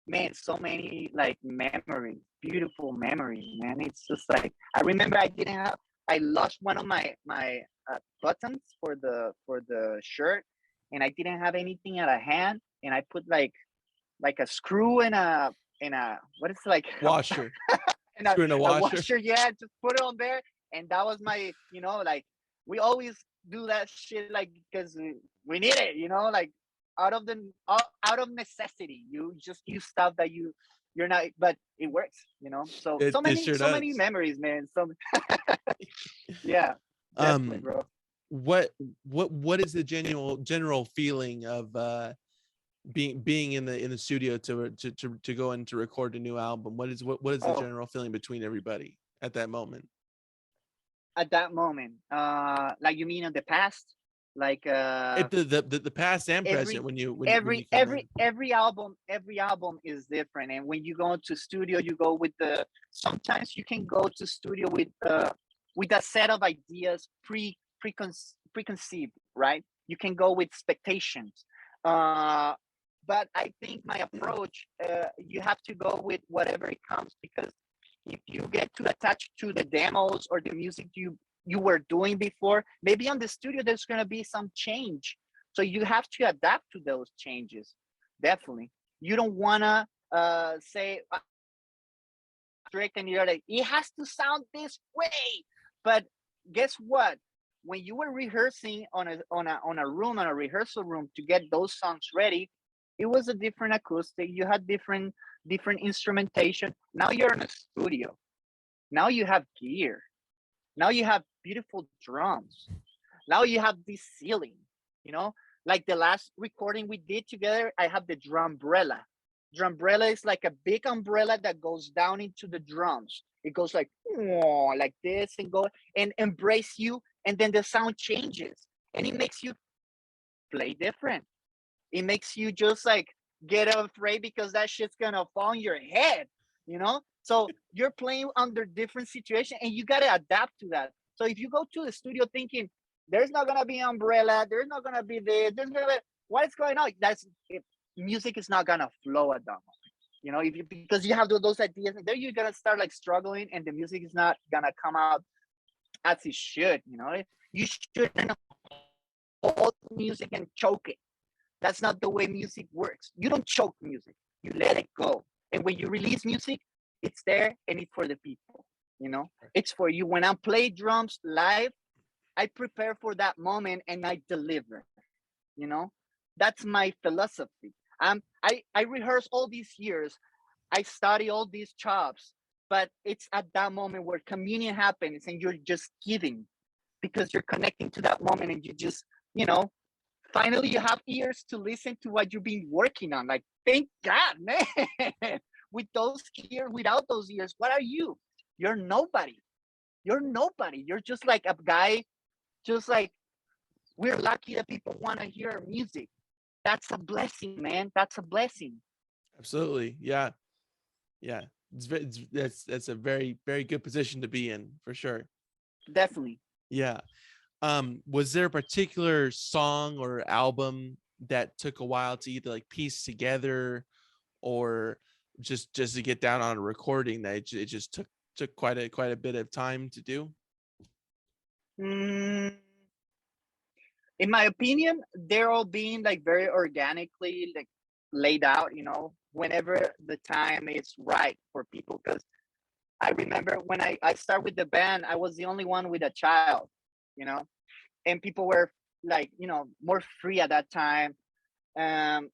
man, so many like memories, beautiful memories, man. It's just like, I remember I lost one of my buttons for the shirt, and I didn't have anything at a hand, and I put like a screw in a what is it, like Washer. in Screw in a a washer. washer. Yeah, just put it on there, and that was my, like, we always do that shit, like, because we need it, like, out of necessity. You just use stuff that you're not, but it works. So It so many sure so many does. memories, man. Yeah. Definitely, Um, bro. what what is the general feeling of being in the studio to go in to record a new album? What is the Oh, general feeling between everybody at that moment? at that moment, like you mean in the past, like If the past and present every when you come in. every album is different, and when you go to studio, you go with the sometimes you can go to studio with a set of ideas preconceived, right? You can go with expectations, uh but I think my approach, you have to go with whatever it comes, because if you get too attached to the demos or the music you were doing before, maybe on the studio there's going to be some change, so you have to adapt to those changes. Definitely, you don't want to say strict, and you're like, it has to sound this way. But guess what? When you were rehearsing on a room, on a rehearsal room, to get those songs ready, it was a different acoustic. You had different instrumentation. Now you're in a studio. Now you have gear. Now you have beautiful drums. Now you have this ceiling, you know, like the last recording we did together, I have the drumbrella. Drumbrella is like a big umbrella that goes down into the drums. It goes like this, and go and embrace you, and then the sound changes, and it makes you play different. It makes you just like get afraid because that shit's gonna fall on your head, you know? So you're playing under different situation, and you gotta adapt to that. So if you go to the studio thinking there's not gonna be umbrella, there's not gonna be this, there's gonna be what is going on? That's it, music is not gonna flow at that moment. You know, if you because you have those ideas, and then you're gonna start like struggling, and the music is not gonna come out as it should. You know, you shouldn't hold music and choke it. That's not the way music works. You don't choke music. You let it go. And when you release music, it's there and it's for the people. You know, it's for you. When I play drums live, I prepare for that moment and I deliver. You know, that's my philosophy. I rehearse all these years. I study all these chops, but it's at that moment where communion happens and you're just giving because you're connecting to that moment, and you just, you know, finally you have ears to listen to what you've been working on. Like, thank God, man. With those ears, without those ears, what are you? You're nobody. You're nobody. You're just like a guy, just like we're lucky that people want to hear our music. That's a blessing, man. That's a blessing. Absolutely. Yeah. Yeah. That's a very good position to be in for sure. Definitely. Yeah. Was there a particular song or album that took a while to either like piece together, or just to get down on a recording that it just took quite a bit of time to do? Mm, in my opinion, they're all being like very organically like laid out, you know, whenever the time is right for people. Because I remember when I started with the band, I was the only one with a child, you know, and people were like, you know, more free at that time. Um,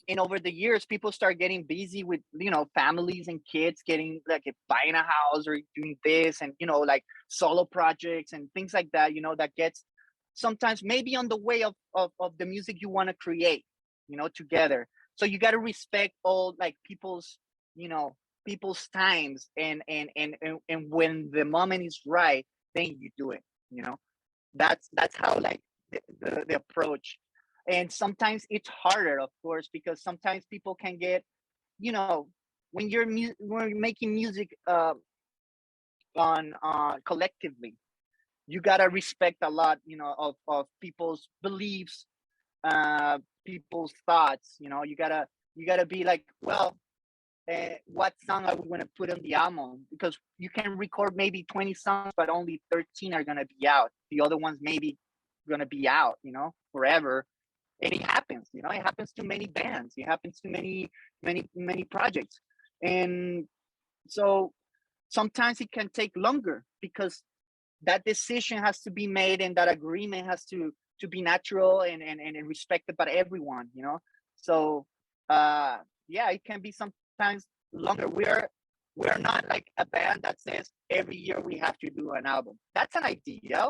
and over the years, people start getting busy with, you know, families and kids getting like buying a house or doing this, and, you know, like solo projects and things like that, you know, that gets sometimes maybe on the way of the music you want to create, you know, together. So you got to respect all like people's, you know, people's times, and when the moment is right, then you do it, you know. That's how like the approach. And sometimes it's harder, of course, because sometimes people can get, you know, when you're making music on collectively, you gotta respect a lot, you know, of people's beliefs, people's thoughts. You know, you gotta be like, well, what song are we gonna put on the album? Because you can record maybe 20 songs, but only 13 are gonna be out. The other ones maybe gonna be out, you know, forever. And it happens, you know, it happens to many bands. It happens to many projects. And so sometimes it can take longer because that decision has to be made, and that agreement has to be natural and respected by everyone, you know. So yeah, it can be sometimes longer. We're not like a band that says every year we have to do an album. That's an idea,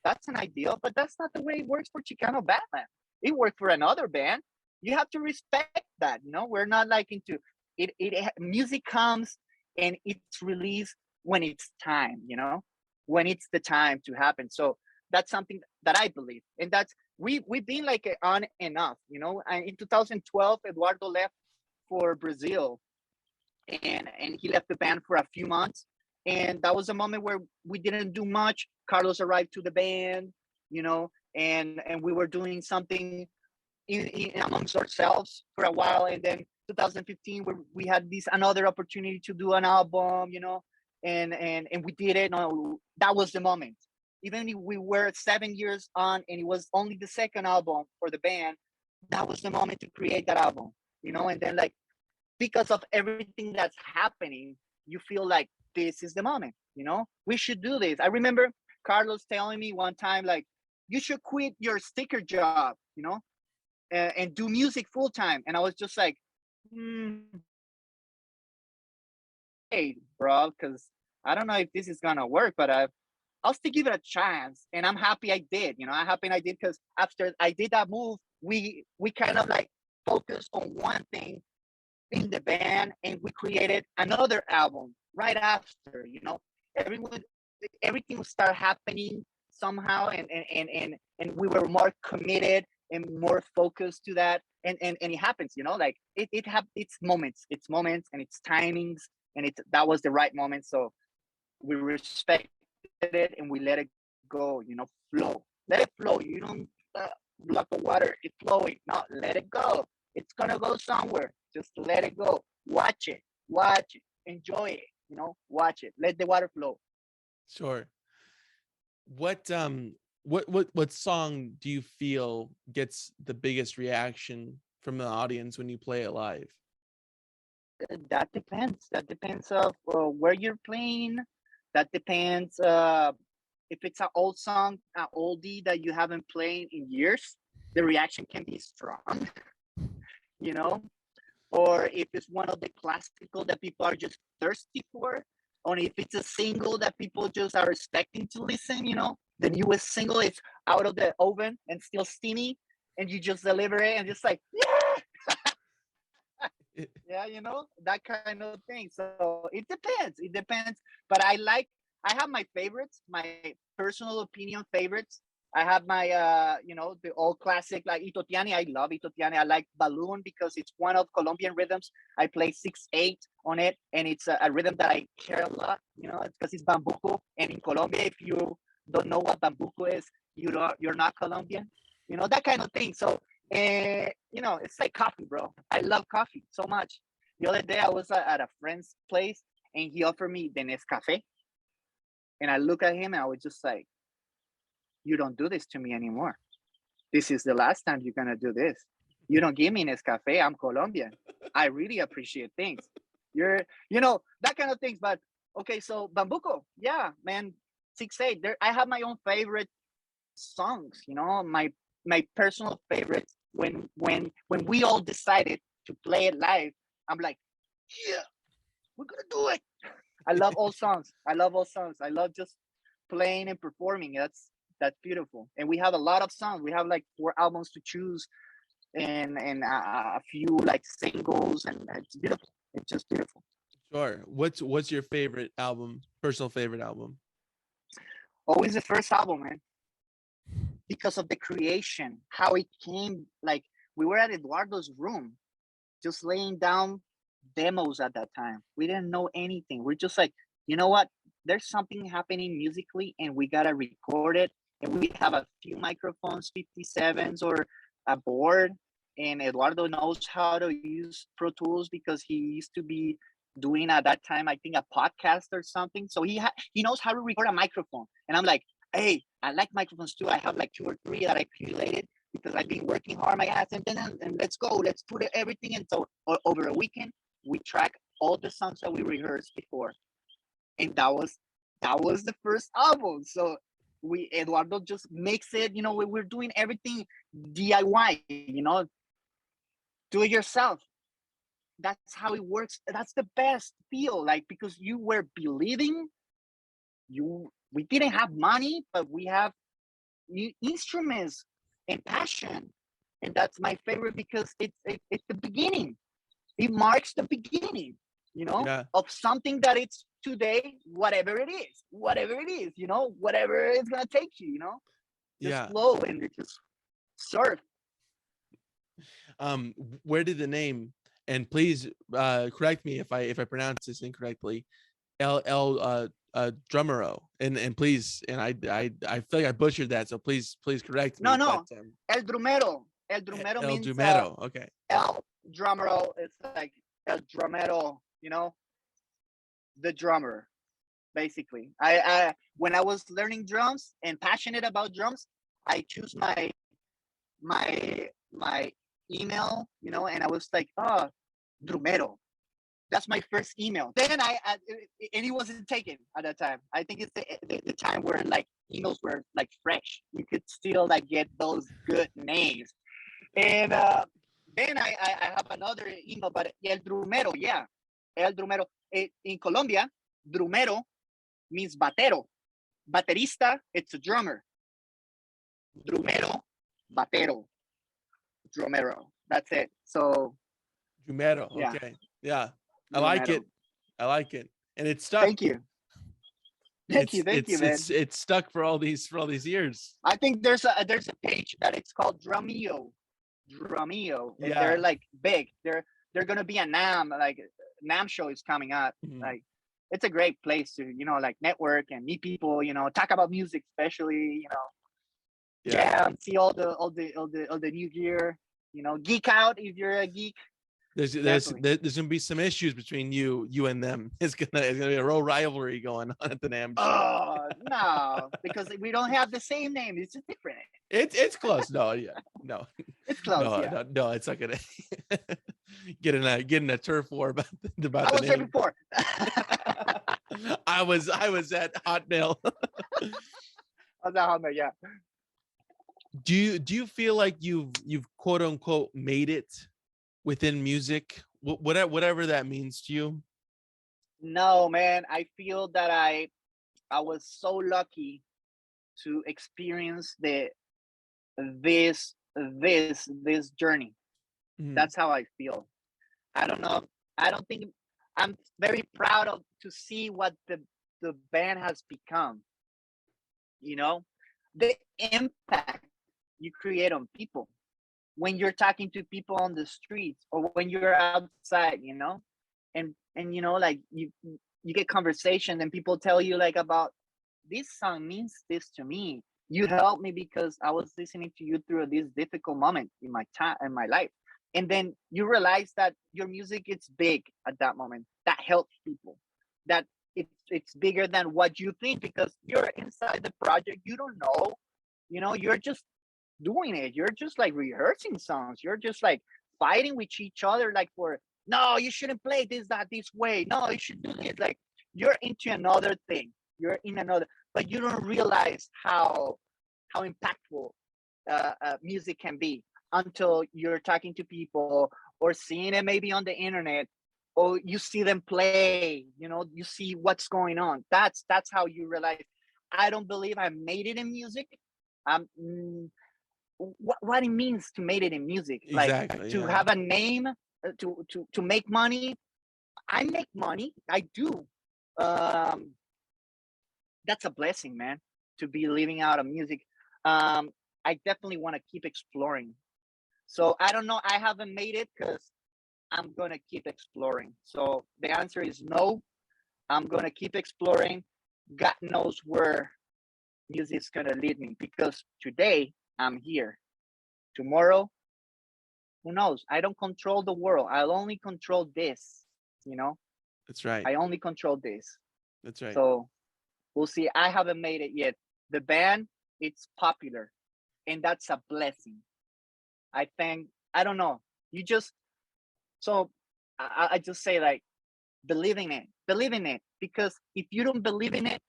that's an ideal, but that's not the way it works for Chicano Batman. It worked for another band. You have to respect that. We're not like into it. Music comes and it's released when it's time. When it's the time to happen. So that's something that I believe, and that's we've been like on and off. And in 2012, Eduardo left for Brazil, and he left the band for a few months, and that was a moment where we didn't do much. Carlos arrived to the band, and we were doing something in amongst ourselves for a while, and then 2015 we had another opportunity to do an album, and we did it. No, that was the moment. Even if we were 7 years on and it was only the second album for the band, that was the moment to create that album, and then like, because of everything that's happening, you feel like this is the moment, we should do this. I remember Carlos telling me one time, like, you should quit your sticker job, and do music full time. And I was just like, hey, bro, because I don't know if this is gonna work, but I'll still give it a chance. And I'm happy I did. I'm happy I did, because after I did that move, we kind of like focused on one thing in the band, and we created another album right after. Everyone, everything would start happening somehow, and we were more committed and more focused to that, and it happens, like it's moments, and it's timings, and that was the right moment. So we respected it and we let it go, flow. Let it flow. You don't block the water, it's flowing. No, let it go. It's gonna go somewhere. Just let it go. Watch it, enjoy it, watch it. Let the water flow. Sure. What song do you feel gets the biggest reaction from the audience when you play it live? That depends. That depends of where you're playing. That depends if it's an old song, an oldie that you haven't played in years, the reaction can be strong, you know, or if it's one of the classical that people are just thirsty for, or if it's a single that people just are expecting to listen, the newest single is out of the oven and still steamy, and you just deliver it and just like, yeah, that kind of thing. So it depends. It depends. But I have my favorites, my personal opinion favorites. I have my, the old classic like Itotiani. I love Itotiani. I like Balloon because it's one of Colombian rhythms. I play 6/8 on it, and it's a rhythm that I care a lot. It's because it's bambuco, and in Colombia, if you don't know what bambuco is, you're not Colombian. That kind of thing. So, it's like coffee, bro. I love coffee so much. The other day, I was at a friend's place, and he offered me the Nescafe, and I look at him, and I was just like, you don't do this to me anymore. This is the last time you're going to do this. You don't give me Nescafe. I'm Colombian. I really appreciate things. That kind of things. But okay, so Bambuco, yeah, man, 6/8. I have my own favorite songs, my personal favorites. When we all decided to play it live, I'm like, yeah, we're going to do it. I love all songs. I love just playing and performing. That's beautiful. And we have a lot of songs. We have like 4 albums to choose, and a few like singles, and it's beautiful. It's just beautiful. Sure. What's your favorite album? Personal favorite album? Always the first album, man. Because of the creation, how it came. Like, we were at Eduardo's room, just laying down demos at that time. We didn't know anything. We're just like, you know what? There's something happening musically, and we gotta record it. And we have a few microphones, 57s, or a board. And Eduardo knows how to use Pro Tools because he used to be doing at that time, I think, a podcast or something. So he knows how to record a microphone. And I'm like, hey, I like microphones too. I have like 2 or 3 that I accumulated because I've been working hard my ass. And let's go. Let's put everything in. So over a weekend, we track all the songs that we rehearsed before. And that was the first album. So Eduardo just makes it, we're doing everything DIY, do it yourself. That's how it works. That's the best feel, like, because you were believing. We didn't have money, but we have new instruments and passion. And that's my favorite because it's the beginning. It marks the beginning, Yeah. of something that it's today, whatever it is, whatever it's gonna take you, just Yeah. flow and just surf. Where did the name, and please correct me if I pronounce this incorrectly, Drumero, and please, and I feel like I butchered that, so please correct No, me. But no, El Drumero. El Drumero El means Drumero. Okay. El Drumero. It's like El Drumero, the drummer, basically. I when I was learning drums and passionate about drums, I choose my email, and I was like, oh, Drumero. That's my first email. Then and it wasn't taken at that time. I think it's the time where like emails were like fresh. You could still like get those good names. And then I have another email, but El Drumero, yeah, El Drumero. In Colombia, Drumero means batero. Baterista, it's a drummer. Drumero, batero, Drumero. That's it. So Drumero. yeah, Okay. Yeah. I like Drumero. it. I like it. And it's stuck. Thank you. Thank you, man. It's stuck for all these years. I think there's a page that it's called Drumeo, and they're Yeah. like big. They're gonna be a NAM show is coming up. Mhm. Like it's a great place to like network and meet people. Talk about music, especially. Yeah. See all the new gear. Geek out if you're a geek. There's Definitely. gonna be some issues between you and them. It's gonna be a real rivalry going on at the NAM show. Oh no, because we don't have the same name. It's just different. It's close. No, yeah, no, It's close. no, Yeah. no, no. It's not gonna get in a turf war about I the was there name. before. I was at Hotmail. Yeah. Do you feel like you've quote unquote made it within music, whatever that means to you? No, man. I feel that I was so lucky to experience this journey. Mhm. That's how I feel. I don't know. I don't think I'm very proud of to see what the band has become. The impact you create on people when you're talking to people on the streets or when you're outside, and like you get conversation and people tell you like about this song means this to me. You helped me because I was listening to you through this difficult moment in my time in my life. And then you realize that your music is big at that moment. That helps people. That it's bigger than what you think because you're inside the project. You don't know. You're just doing it. You're just like rehearsing songs. You're just like fighting with each other, like for no, you shouldn't play this that this way. No, you should do it. Like you're into another thing. You're in another, but you don't realize how impactful music can be until you're talking to people or seeing it maybe on the internet or you see them play. You see what's going on. That's how you realize. I don't believe I made it in music. Um, what it means to make it in music, like Exactly. to Yeah. have a name, to make money. I make money, I do. um that's a blessing, man, to be living out of music. I definitely want to keep exploring, so I don't know, I haven't made it because I'm gonna keep exploring. So the answer is no. I'm gonna keep exploring. God knows where music's gonna lead me because today I'm here. Tomorrow, who knows? I don't control the world. I'll only control this, you know? That's right. I only control this. That's right. So we'll see. I haven't made it yet. The band, it's popular, and that's a blessing. I think, I don't know. You just, so I just say, like, believe in it. Believe in it. Because if you don't believe in it,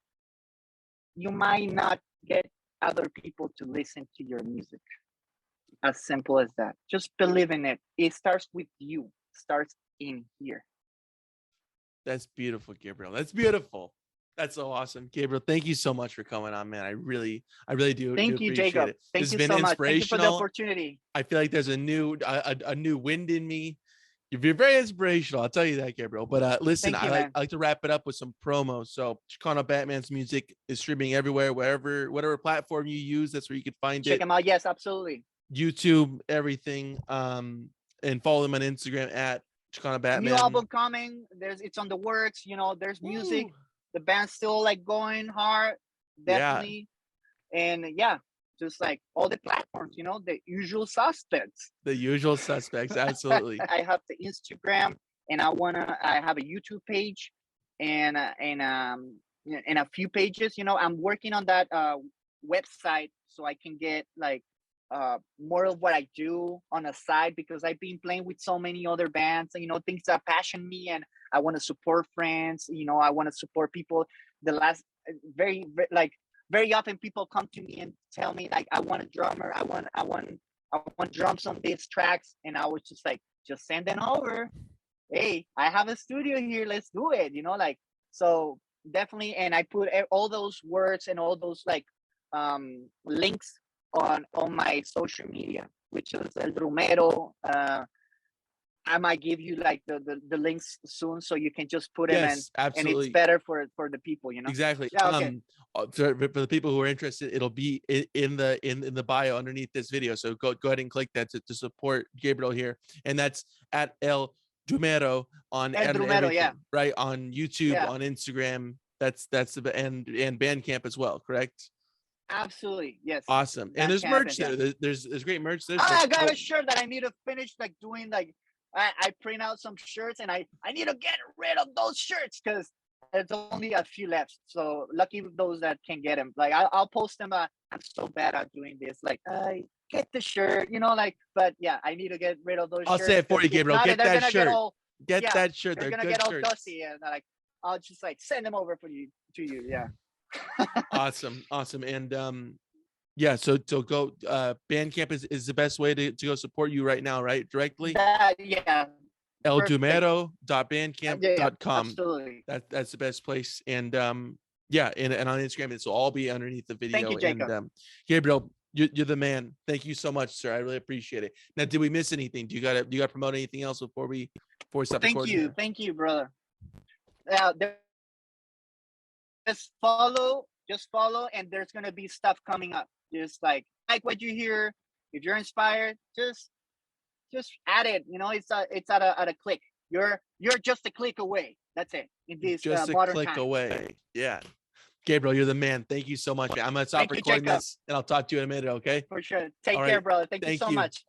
you might not get other people to listen to your music. As simple as that. Just believe in it. It starts with you. It starts in here. That's beautiful, Gabriel. That's beautiful. That's so awesome, Gabriel. Thank you so much for coming on, man. I really do Thank you, appreciate Jacob. it. Thank This has you been so much. Thank you for the inspirational. opportunity. I feel like there's a new wind in me. You're very inspirational. I'll tell you that, Gabriel. But listen, Thank you, I man. like to wrap it up with some promos. So Chicano Batman's music is streaming everywhere, whatever platform you use, that's where you can find Check it. them out. Yes, absolutely. YouTube, everything. And follow them on Instagram at Chicano New Batman. album coming. It's on the works. There's music. Woo. The band's still like going hard. Definitely. Yeah. And yeah, just like all the platforms, the usual suspects. The usual suspects, absolutely. I have the Instagram, and I have a YouTube page, and a few pages. I'm working on that website so I can get like more of what I do on a side, because I've been playing with so many other bands, things that passion me, and I want to support friends. I want to support people. The last very often people come to me and tell me like, I want a drummer, I want drums on these tracks, and I was just like, just send them over. Hey, I have a studio here, let's do it. So definitely. And I put all those words and all those like links on my social media, which is El Drumero. I might give you like the links soon, so you can just put them in, absolutely. and it's better for the people, Exactly. Yeah, okay. For the people who are interested, it'll be in the bio underneath this video. So go ahead and click that to support Gabriel here, and that's at El Drumero on Drumero, yeah. right, on YouTube, Yeah. on Instagram. That's the and Bandcamp as well, correct? Absolutely, yes. Awesome. And there's merch there. There's great merch there. I got a shirt that I need to finish like doing. Like I print out some shirts, and I need to get rid of those shirts because there's only a few left. So lucky those that can get them. Like I'll post them. I'm so bad at doing this. Like get the shirt, but yeah, I need to get rid of those shirts. I'll say it for you, Gabriel. Get that shirt. Get that shirt. They're gonna get all dusty, and like I'll just like send them over to you. Yeah. Awesome. And yeah, so go Bandcamp is the best way to go support you right now, right? Directly? Yeah. eldumero.bandcamp.com. Absolutely. That's the best place. And yeah, and on Instagram, this will all be underneath the video. Thank you, Jacob. And Gabriel, you're the man. Thank you so much, sir. I really appreciate it. Now, did we miss anything? Do you gotta promote anything else before we stop recording? Thank you, brother. Yeah, just follow, and there's gonna be stuff coming up. Just like what you hear. If you're inspired, just add it. It's at a click. You're just a click away. That's it. In this just a modern click time. away. Yeah. Gabriel, you're the man. Thank you so much, man. I'm gonna stop recording this, and I'll talk to you in a minute. Okay. For sure. Take care, brother. Thank you so much.